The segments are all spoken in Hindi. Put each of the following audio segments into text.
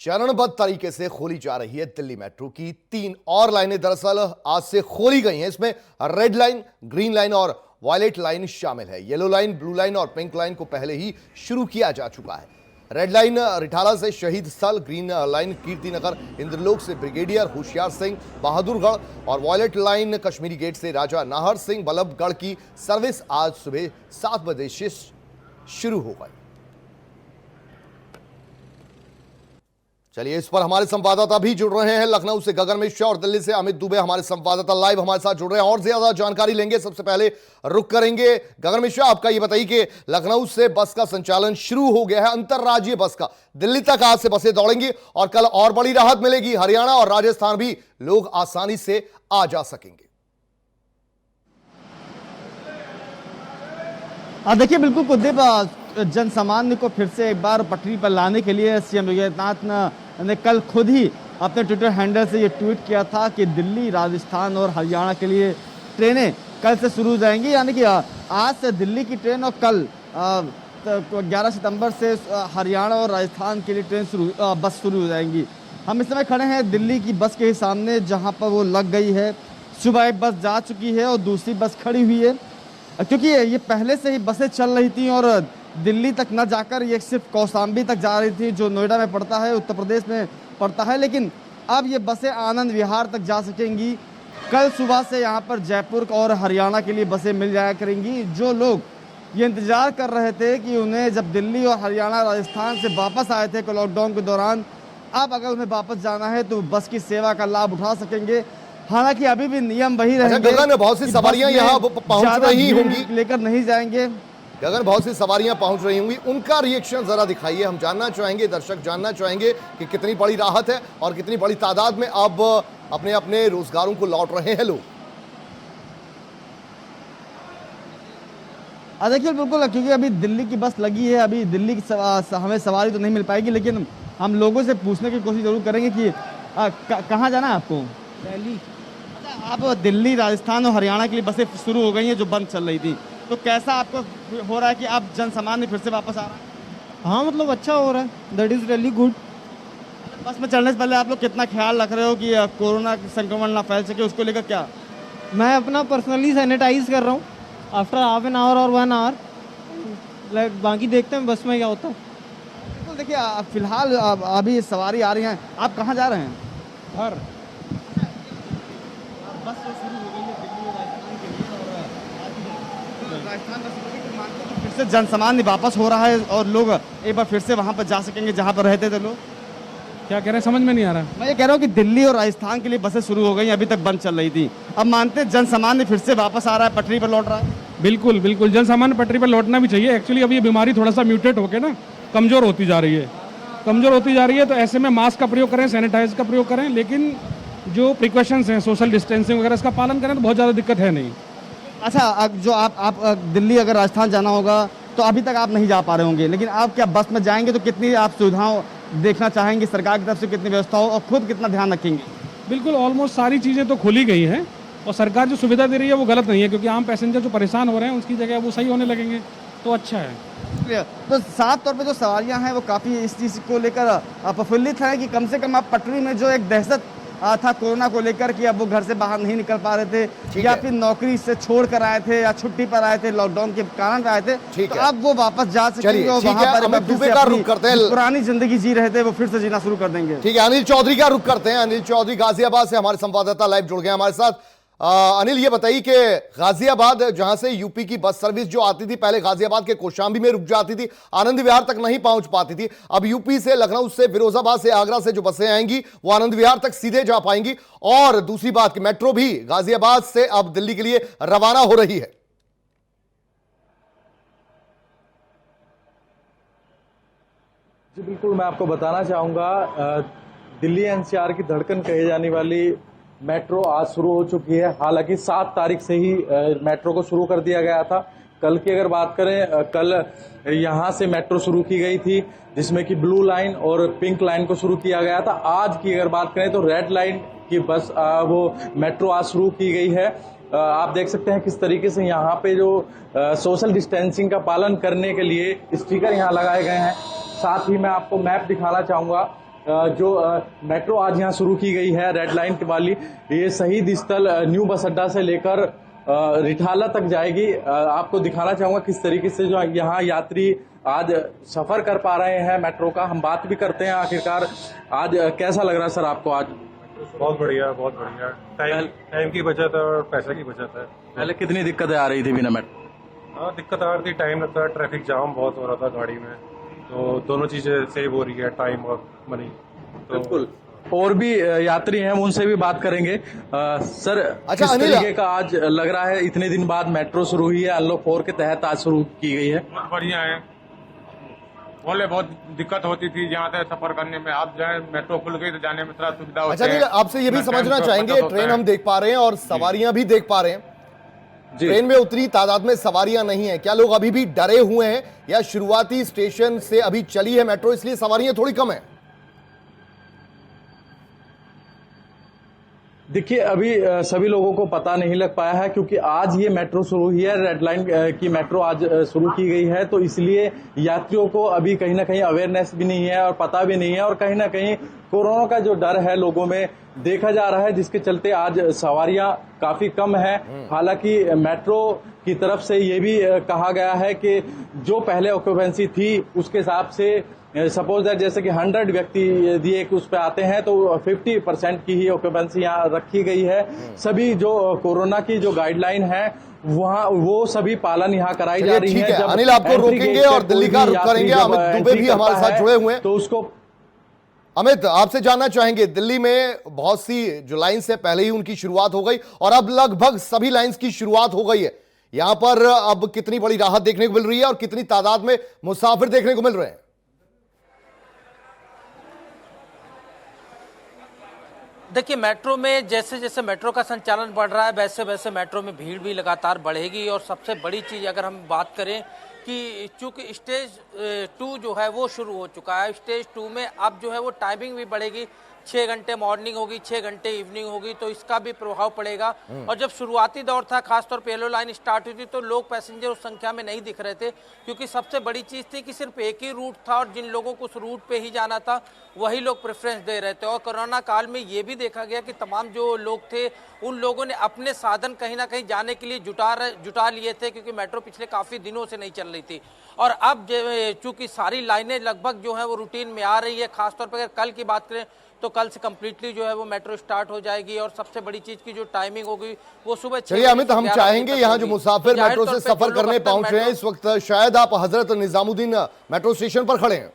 चरणबद्ध तरीके से खोली जा रही है दिल्ली मेट्रो की 3 और लाइनें। दरअसल आज से खोली गई हैं। इसमें रेड लाइन, ग्रीन लाइन और वायलेट लाइन शामिल है। येलो लाइन, ब्लू लाइन और पिंक लाइन को पहले ही शुरू किया जा चुका है। रेड लाइन रिठाला से शहीद स्थल, ग्रीन लाइन कीर्तिनगर इंद्रलोक से ब्रिगेडियर होशियार सिंह बहादुरगढ़ और वायलेट लाइन कश्मीरी गेट से राजा नाहर सिंह बल्लभगढ़ की सर्विस आज सुबह 7 बजे से शुरू हो गई। चलिए, इस पर हमारे संवाददाता भी जुड़ रहे हैं। लखनऊ से गगन मिश्रा और दिल्ली से अमित दुबे हमारे संवाददाता लाइव हमारे साथ जुड़ रहे हैं और ज्यादा जानकारी लेंगे। सबसे पहले रुक करेंगे गगन मिश्रा, आपका ये बताइए कि लखनऊ से बस का संचालन शुरू हो गया है, अंतरराज्यीय बस का। दिल्ली तक आज से बसें दौड़ेंगी और कल और बड़ी राहत मिलेगी। हरियाणा और राजस्थान भी लोग आसानी से आ जा सकेंगे। देखिए, बिल्कुल कुलदीप, जन सामान्य को फिर से एक बार पटरी पर लाने के लिए सीएम योगी आदित्यनाथ ने कल खुद ही अपने ट्विटर हैंडल से ये ट्वीट किया था कि दिल्ली, राजस्थान और हरियाणा के लिए ट्रेनें कल से शुरू हो जाएंगी। यानी कि आज से दिल्ली की ट्रेन और कल 11 सितंबर से हरियाणा और राजस्थान के लिए बस शुरू हो जाएंगी। हम इस समय खड़े हैं दिल्ली की बस के सामने, जहाँ पर वो लग गई है। सुबह एक बस जा चुकी है और दूसरी बस खड़ी हुई है, क्योंकि ये पहले से ही बसें चल रही थी और दिल्ली तक न जाकर ये सिर्फ कौशाम्बी तक जा रही थी, जो नोएडा में पड़ता है, उत्तर प्रदेश में पड़ता है। लेकिन अब ये बसें आनंद विहार तक जा सकेंगी। कल सुबह से यहाँ पर जयपुर और हरियाणा के लिए बसें मिल जाया करेंगी। जो लोग ये इंतज़ार कर रहे थे कि उन्हें जब दिल्ली और हरियाणा, राजस्थान से वापस आए थे लॉकडाउन के दौरान, अब अगर उन्हें वापस जाना है तो बस की सेवा का लाभ उठा सकेंगे। हालांकि अभी भी नियम वही रहेंगे। गगन, बहुत सी सवारियां यहाँ पहुंच रही होंगी, लेकर नहीं जाएंगे। गगन, बहुत सी सवारियां पहुंच रही होंगी, उनका रिएक्शन जरा दिखाइए। हम जानना चाहेंगे, दर्शक जानना चाहेंगे कि कितनी बड़ी राहत है और कितनी बड़ी तादाद में अब अपने अपने रोजगारों को लौट रहे हैं लोग। देखिए, बिल्कुल, क्योंकि अभी दिल्ली की बस लगी है, अभी दिल्ली की हमें सवारी तो नहीं मिल पाएगी, लेकिन हम लोगों से पूछने की कोशिश जरूर करेंगे कि कहाँ जाना है आपको? दिल्ली। आप दिल्ली, राजस्थान और हरियाणा के लिए बसें शुरू हो गई हैं जो बंद चल रही थी, तो कैसा आपको हो रहा है कि आप जन सामान्य फिर से वापस आ रहा है? हाँ, मतलब अच्छा हो रहा है, दैट इज़ रियली गुड। बस में चलने से पहले आप लोग कितना ख्याल रख रहे हो कि कोरोना संक्रमण ना फैल सके, उसको लेकर क्या? मैं अपना पर्सनली सैनिटाइज कर रहा हूँ आफ्टर हाफ एन आवर और 1 आवर। लाइक बाकी देखते हैं बस में क्या होता है। बिल्कुल, देखिए, फिलहाल अभी सवारी आ रही हैं। आप कहाँ जा रहे हैं? घर। बस तो शुरू हो गई है दिल्ली और राजस्थान के लिए, और राजस्थान का फिर से जन सामान्य वापस हो रहा है और लोग एक बार फिर से वहाँ पर जा सकेंगे जहाँ पर रहते थे लोग। क्या कह रहे हैं, समझ में नहीं आ रहा। मैं ये कह रहा हूँ कि दिल्ली और राजस्थान के लिए बसें शुरू हो गई, अभी तक बंद चल रही थी। अब मानते हैं जन सामान्य फिर से वापस आ रहा है, पटरी पर लौट रहा है। बिल्कुल बिल्कुल, जन सामान्य पटरी पर लौटना भी चाहिए। एक्चुअली अभी ये बीमारी थोड़ा सा म्यूटेट होकर ना कमज़ोर होती जा रही है, तो ऐसे में मास्क का प्रयोग करें, सैनिटाइज का प्रयोग करें, लेकिन जो प्रिकॉशंस हैं, सोशल डिस्टेंसिंग वगैरह, इसका पालन करें तो बहुत ज़्यादा दिक्कत है नहीं। अच्छा, जो आप दिल्ली अगर राजस्थान जाना होगा तो अभी तक आप नहीं जा पा रहे होंगे, लेकिन आप क्या बस में जाएंगे तो कितनी आप सुविधाओं देखना चाहेंगे, सरकार की तरफ से कितनी व्यवस्था हो, और खुद कितना ध्यान रखेंगे? बिल्कुल, ऑलमोस्ट सारी चीज़ें तो खुली गई हैं और सरकार जो सुविधा दे रही है वो गलत नहीं है, क्योंकि आम पैसेंजर जो परेशान हो रहे हैं उसकी जगह वो सही होने लगेंगे, तो अच्छा है। तो साफ तौर पे जो सवारियां हैं वो काफ़ी इस चीज़ को लेकर प्रफुल्लित हैं कि कम से कम आप पटरी में जो एक दहशत था कोरोना को लेकर कि अब वो घर से बाहर नहीं निकल पा रहे थे, या फिर नौकरी से छोड़ कर आए थे या छुट्टी पर आए थे, लॉकडाउन के कारण आए थे, तो अब वो वापस जा सकेंगे और वहाँ पर पुरानी जिंदगी जी रहे थे वो फिर से जीना शुरू कर देंगे। ठीक है, अनिल चौधरी का रुख करते हैं। अनिल चौधरी गाजियाबाद से हमारे संवाददाता लाइव जुड़ गए हमारे साथ। अनिल, ये बताइए कि गाजियाबाद, जहां से यूपी की बस सर्विस जो आती थी, पहले गाजियाबाद के कौशाम्बी में रुक जाती थी, आनंद विहार तक नहीं पहुंच पाती थी। अब यूपी से, लखनऊ से, फिरोजाबाद से, आगरा से जो बसें आएंगी वो आनंद विहार तक सीधे जा पाएंगी। और दूसरी बात कि मेट्रो भी गाजियाबाद से अब दिल्ली के लिए रवाना हो रही है। जी बिल्कुल, मैं आपको बताना चाहूँगा, दिल्ली एनसीआर की धड़कन कही जाने वाली मेट्रो आज शुरू हो चुकी है। हालांकि 7 तारीख से ही मेट्रो को शुरू कर दिया गया था। कल की अगर बात करें, कल यहाँ से मेट्रो शुरू की गई थी, जिसमें कि ब्लू लाइन और पिंक लाइन को शुरू किया गया था। आज की अगर बात करें तो रेड लाइन की बस वो मेट्रो आज शुरू की गई है। आप देख सकते हैं किस तरीके से यहाँ पे जो सोशल डिस्टेंसिंग का पालन करने के लिए स्टिकर यहाँ लगाए गए हैं। साथ ही मैं आपको मैप दिखाना चाहूंगा जो मेट्रो आज यहाँ शुरू की गई है रेड लाइन वाली, ये शहीद स्थल न्यू बस अड्डा से लेकर रिठाला तक जाएगी। आपको दिखाना चाहूंगा किस तरीके से जो यहाँ यात्री आज सफर कर पा रहे हैं मेट्रो का। हम बात भी करते हैं आखिरकार आज कैसा लग रहा है सर आपको आज? बहुत बढ़िया, बहुत बढ़िया। टाइम की बचत है और पैसे की बचत है। पहले कितनी दिक्कतें आ रही थी बिना मेट्रो? हाँ, दिक्कत आ रही थी, टाइम लगता है, ट्रैफिक जाम बहुत हो रहा था गाड़ी में, तो दोनों चीजें सेव हो रही है, टाइम और मनी। तो बिल्कुल। और भी यात्री हैं, हम उनसे भी बात करेंगे। सर, अच्छा, किस अनिल, तरीके का आज लग रहा है? इतने दिन बाद मेट्रो शुरू हुई है, अनलॉक 4 के तहत आज शुरू की गई है। बहुत बढ़िया है। पहले बहुत दिक्कत होती थी यहाँ से सफर करने में, अब जो है मेट्रो खुल गई तो जाने में थोड़ा सुविधा होती अच्छा है। अनिल, आपसे ये भी टाइम समझना का चाहेंगे, बचत होता ट्रेन है। हम देख पा रहे हैं और सवारियां भी देख पा रहे हैं। जी। ट्रेन में उतनी तादाद में सवारियां नहीं है, क्या लोग अभी भी डरे हुए हैं या शुरुआती स्टेशन से अभी चली है मेट्रो इसलिए सवारियां थोड़ी कम है? देखिए, अभी सभी लोगों को पता नहीं लग पाया है क्योंकि आज ये मेट्रो शुरू हुई है, रेड लाइन की मेट्रो आज शुरू की गई है, तो इसलिए यात्रियों को अभी कहीं ना कहीं अवेयरनेस भी नहीं है और पता भी नहीं है, और कहीं ना कहीं कोरोना का जो डर है लोगों में देखा जा रहा है, जिसके चलते आज सवारियां काफी कम है। हालांकि मेट्रो की तरफ से ये भी कहा गया है कि जो पहले ऑक्यूपेंसी थी उसके हिसाब से सपोज दैट जैसे कि 100 व्यक्ति यदि एक उस पे आते हैं तो 50% की ही ऑक्यूपेंसी यहाँ रखी गई है। सभी जो कोरोना की जो गाइडलाइन है वहाँ वो सभी पालन यहाँ कराई जा रही ठीक है। है जब अनिल, आपको entry रोकेंगे gate और पे दिल्ली कोई का भी रुख यात्री करेंगे। जब अमित दुबे entry भी हमारे करता साथ है, जुड़े हुए हैं। तो उसको अमित, आपसे जानना चाहेंगे, दिल्ली में बहुत सी जो लाइन से पहले ही उनकी शुरुआत हो गई और अब लगभग सभी लाइंस की शुरुआत हो गई है, यहां पर अब कितनी बड़ी राहत देखने को मिल रही है और कितनी तादाद में मुसाफिर देखने को मिल रहे हैं? देखिए, मेट्रो में जैसे जैसे मेट्रो का संचालन बढ़ रहा है वैसे वैसे मेट्रो में भीड़ भी लगातार बढ़ेगी। और सबसे बड़ी चीज़ अगर हम बात करें कि चूंकि स्टेज 2 जो है वो शुरू हो चुका है, स्टेज 2 में अब जो है वो टाइमिंग भी बढ़ेगी, 6 घंटे मॉर्निंग होगी, 6 घंटे इवनिंग होगी, तो इसका भी प्रभाव पड़ेगा। और जब शुरुआती दौर था, खासतौर पे येलो लाइन स्टार्ट हुई थी, तो लोग पैसेंजर उस संख्या में नहीं दिख रहे थे, क्योंकि सबसे बड़ी चीज़ थी कि सिर्फ एक ही रूट था और जिन लोगों को उस रूट पे ही जाना था वही लोग प्रेफरेंस दे रहे थे। और कोरोना काल में ये भी देखा गया कि तमाम जो लोग थे उन लोगों ने अपने साधन कहीं ना कहीं जाने के लिए जुटा लिए थे, क्योंकि मेट्रो पिछले काफ़ी दिनों से नहीं चल रही थी। और अब चूंकि सारी लाइनें लगभग जो है वो रूटीन में आ रही है, खासतौर पर अगर कल की बात करें तो कल से कंप्लीटली जो है वो मेट्रो स्टार्ट हो जाएगी। और सबसे बड़ी चीज की जो टाइमिंग होगी वो सुबह 6 चलिए अमित, हम चाहेंगे यहाँ जो मुसाफिर मेट्रो से सफर करने पहुंच रहे हैं इस वक्त, शायद आप हजरत निजामुद्दीन मेट्रो स्टेशन पर खड़े हैं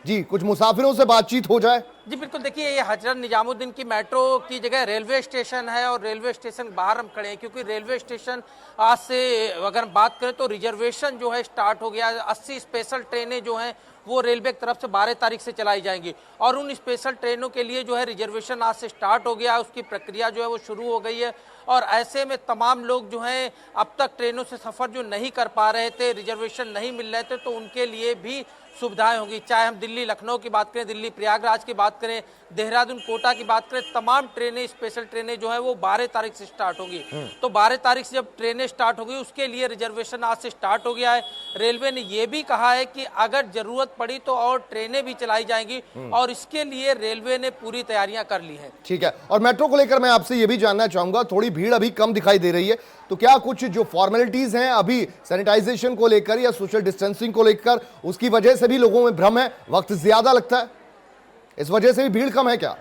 जी, कुछ मुसाफिरों से बातचीत हो जाए। जी बिल्कुल, देखिए ये हजरत निजामुद्दीन की मेट्रो की जगह रेलवे स्टेशन है और रेलवे स्टेशन बाहर हम खड़े हैं, क्योंकि रेलवे स्टेशन आज से अगर हम बात करें तो रिजर्वेशन जो है स्टार्ट हो गया। 80 स्पेशल ट्रेनें जो हैं वो रेलवे की तरफ से 12 तारीख से चलाई जाएंगी और उन स्पेशल ट्रेनों के लिए जो है रिजर्वेशन आज से स्टार्ट हो गया, उसकी प्रक्रिया जो है वो शुरू हो गई है। और ऐसे में तमाम लोग जो हैं अब तक ट्रेनों से सफ़र जो नहीं कर पा रहे थे, रिजर्वेशन नहीं मिल रहे थे, तो उनके लिए भी सुविधाएं होंगी। चाहे हम दिल्ली लखनऊ की बात करें, दिल्ली प्रयागराज की बात करें, देहरादून कोटा की बात करें, तमाम ट्रेनें स्पेशल ट्रेनें जो है वो 12 तारीख से स्टार्ट होगी। तो 12 तारीख से जब ट्रेनें स्टार्ट होगी उसके लिए रिजर्वेशन आज से स्टार्ट हो गया है। रेलवे ने यह भी कहा है कि अगर जरूरत पड़ी तो और ट्रेनें भी चलाई जाएंगी और इसके लिए रेलवे ने पूरी तैयारियां कर ली है। ठीक है, और मेट्रो को लेकर मैं आपसे यह भी जानना चाहूंगा, थोड़ी भीड़ अभी कम दिखाई दे रही है, तो क्या कुछ जो फॉर्मेलिटीज हैं अभी सैनिटाइजेशन को लेकर या सोशल डिस्टेंसिंग को लेकर, उसकी वजह से भी लोगों में भ्रम है, वक्त ज्यादा लगता है, इस वजह से भी भीड़ कम है क्या?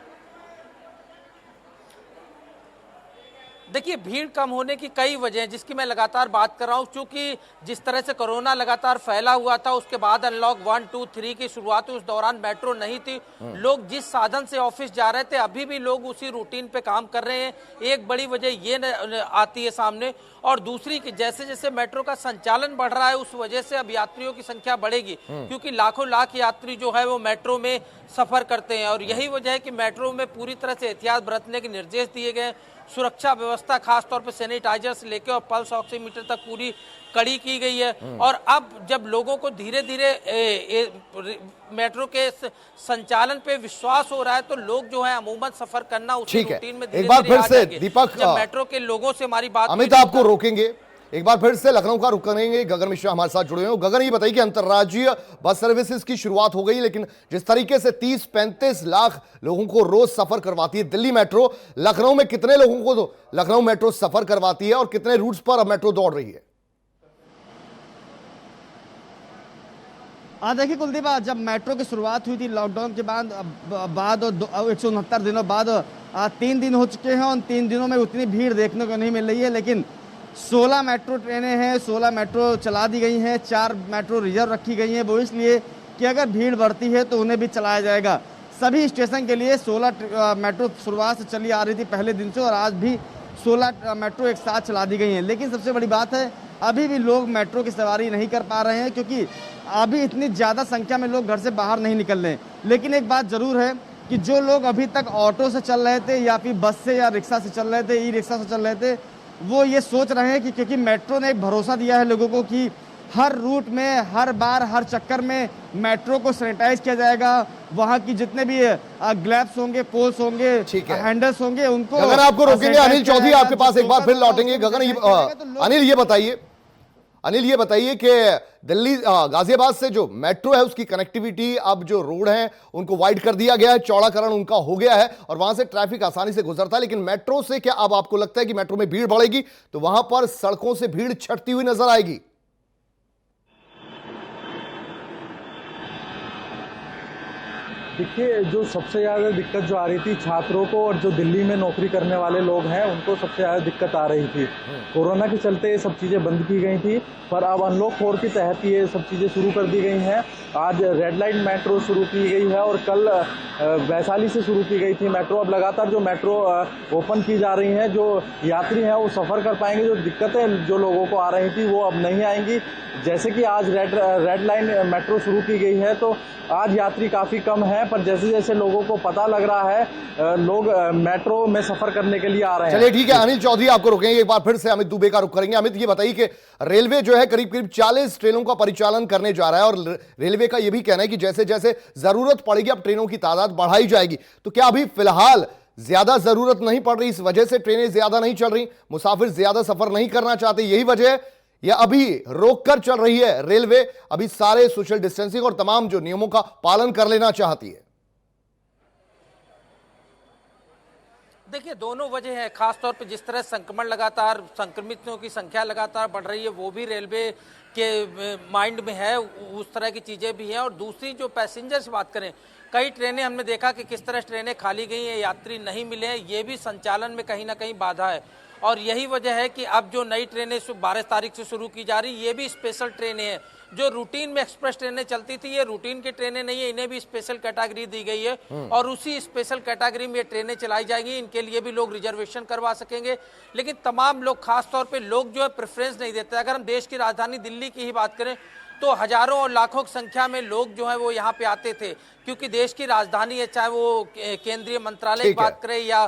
देखिए, भीड़ कम होने की कई वजह हैं जिसकी मैं लगातार बात कर रहा हूं। क्योंकि जिस तरह से कोरोना लगातार फैला हुआ था, उसके बाद अनलॉक 1, 2, 3 की शुरुआत हुई, उस दौरान मेट्रो नहीं थी। लोग जिस साधन से ऑफिस जा रहे थे अभी भी लोग उसी रूटीन पे काम कर रहे हैं। एक बड़ी वजह ये आती है सामने, और दूसरी कि जैसे जैसे मेट्रो का संचालन बढ़ रहा है उस वजह से अब यात्रियों की संख्या बढ़ेगी, क्योंकि लाखों लाख यात्री जो है वो मेट्रो में सफर करते हैं। और यही वजह है कि मेट्रो में पूरी तरह से एहतियात बरतने के निर्देश दिए गए। सुरक्षा व्यवस्था खासतौर पर सैनिटाइजर से लेकर और पल्स ऑक्सीमीटर तक पूरी कड़ी की गई है। और अब जब लोगों को धीरे धीरे मेट्रो के संचालन पे विश्वास हो रहा है तो लोग जो है अमूमन सफर करना उसी रूटीन में एक बार फिर से दीपक, जब मेट्रो के लोगों से हमारी बात, अमित आपको रोकेंगे, एक बार फिर से लखनऊ का रुख करेंगे, गगन मिश्रा हमारे साथ जुड़े हुए हैं। गगन, ये बताइए कि अंतर्राज्यीय बस सर्विसेज की शुरुआत हो गई, लेकिन जिस तरीके से 30-35 लाख लोगों को रोज सफर करवाती है दिल्ली मेट्रो, लखनऊ में कितने लोगों को तो लखनऊ मेट्रो सफर करवाती है और कितने रूट्स पर अब मेट्रो दौड़ रही है? देखिए कुलदीप, जब मेट्रो की शुरुआत हुई थी लॉकडाउन के बाद 169 दिनों बाद 3 दिन हो चुके हैं। उन 3 दिनों में उतनी भीड़ देखने को नहीं मिल रही है, लेकिन 16 मेट्रो ट्रेनें हैं, 16 मेट्रो चला दी गई हैं, 4 मेट्रो रिजर्व रखी गई हैं। वो इसलिए कि अगर भीड़ बढ़ती है तो उन्हें भी चलाया जाएगा। सभी स्टेशन के लिए 16 मेट्रो शुरुआत से चली आ रही थी पहले दिन से, और आज भी 16 मेट्रो एक साथ चला दी गई हैं। लेकिन सबसे बड़ी बात है, अभी भी लोग मेट्रो की सवारी नहीं कर पा रहे हैं, क्योंकि अभी इतनी ज़्यादा संख्या में लोग घर से बाहर नहीं निकल रहे हैं। लेकिन एक बात ज़रूर है कि जो लोग अभी तक ऑटो से चल रहे थे या फिर बस से या रिक्शा से चल रहे थे, ई रिक्शा से चल रहे थे, वो ये सोच रहे हैं कि क्योंकि मेट्रो ने एक भरोसा दिया है लोगों को कि हर रूट में, हर बार, हर चक्कर में मेट्रो को सैनिटाइज किया जाएगा। वहाँ की जितने भी ग्लैब्स होंगे, पोल्स होंगे, हैंडल्स होंगे, उनको गगन, आपको रोकेंगे। अनिल चौधरी आपके पास एक बार फिर लौटेंगे। गगन, अनिल ये बताइए कि दिल्ली गाजियाबाद से जो मेट्रो है उसकी कनेक्टिविटी, अब जो रोड है उनको वाइड कर दिया गया है, चौड़ाकरण उनका हो गया है और वहां से ट्रैफिक आसानी से गुजरता है। लेकिन मेट्रो से क्या अब आपको लगता है कि मेट्रो में भीड़ बढ़ेगी तो वहां पर सड़कों से भीड़ छटती हुई नजर आएगी? देखिए, जो सबसे ज़्यादा दिक्कत जो आ रही थी छात्रों को और जो दिल्ली में नौकरी करने वाले लोग हैं उनको सबसे ज़्यादा दिक्कत आ रही थी। कोरोना के चलते ये सब चीज़ें बंद की गई थी, पर अब अनलॉक 4 के तहत ये सब चीज़ें शुरू कर दी गई हैं। आज रेड लाइन मेट्रो शुरू की गई है और कल वैशाली से शुरू की गई थी मेट्रो। अब लगातार जो मेट्रो ओपन की जा रही हैं, जो यात्री हैं वो सफ़र कर पाएंगे। जो दिक्कतें जो लोगों को आ रही थी वो अब नहीं आएंगी। जैसे कि आज रेड लाइन मेट्रो शुरू की गई है तो आज यात्री काफ़ी कम है, पर जैसे जैसे लोगों को पता लग रहा है लोग मेट्रो में सफर करने के लिए आ रहे हैं। चलिए ठीक है, अनिल चौधरी आपको रोकेंगे, एक बार फिर से अमित दुबे का रुख करेंगे। अमित, ये बताइए कि रेलवे जो है करीब करीब 40 ट्रेनों का परिचालन करने जा रहा है और रेलवे का यह भी कहना है कि जैसे जैसे जरूरत पड़ेगी अब ट्रेनों की तादाद बढ़ाई जाएगी। तो क्या अभी फिलहाल ज्यादा जरूरत नहीं पड़ रही, इस वजह से ट्रेनें ज्यादा नहीं चल रही, मुसाफिर ज्यादा सफर नहीं करना चाहते, यही वजह है, या अभी रोक कर चल रही है रेलवे, अभी सारे सोशल डिस्टेंसिंग और तमाम जो नियमों का पालन कर लेना चाहती है? देखिए, दोनों वजह है। खासतौर पे जिस तरह संक्रमण लगातार, संक्रमितों की संख्या लगातार बढ़ रही है, वो भी रेलवे के माइंड में है, उस तरह की चीज़ें भी हैं। और दूसरी जो पैसेंजर से बात करें, कई ट्रेनें हमने देखा कि किस तरह ट्रेनें खाली गई हैं, यात्री नहीं मिले हैं, ये भी संचालन में कहीं ना कहीं बाधा है। और यही वजह है कि अब जो नई ट्रेनें 12 तारीख से शुरू की जा रही, ये भी स्पेशल ट्रेनें हैं। जो रूटीन में एक्सप्रेस ट्रेनें चलती थी, ये रूटीन की ट्रेनें नहीं है, इन्हें भी स्पेशल कैटेगरी दी गई है और उसी स्पेशल कैटेगरी में ये ट्रेनें चलाई जाएंगी। इनके लिए भी लोग रिजर्वेशन करवा सकेंगे। लेकिन तमाम लोग, खासतौर पे लोग जो है प्रेफरेंस नहीं देते। अगर हम देश की राजधानी दिल्ली की ही बात करें तो हजारों और लाखों की संख्या में लोग जो है वो यहाँ पे आते थे, क्योंकि देश की राजधानी है, चाहे वो केंद्रीय मंत्रालय की बात करें या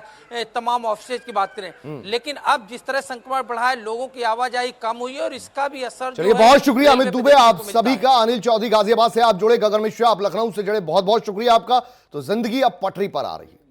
तमाम ऑफिस की बात करें। लेकिन अब जिस तरह संक्रमण बढ़ा है, लोगों की आवाजाही कम हुई है और इसका भी असर। चलिए, बहुत शुक्रिया अमित दुबे आप सभी का। अनिल चौधरी गाजियाबाद से आप जुड़े, गगन मिश्रा आप लखनऊ से जुड़े, बहुत बहुत शुक्रिया आपका। तो जिंदगी अब पटरी पर आ रही है।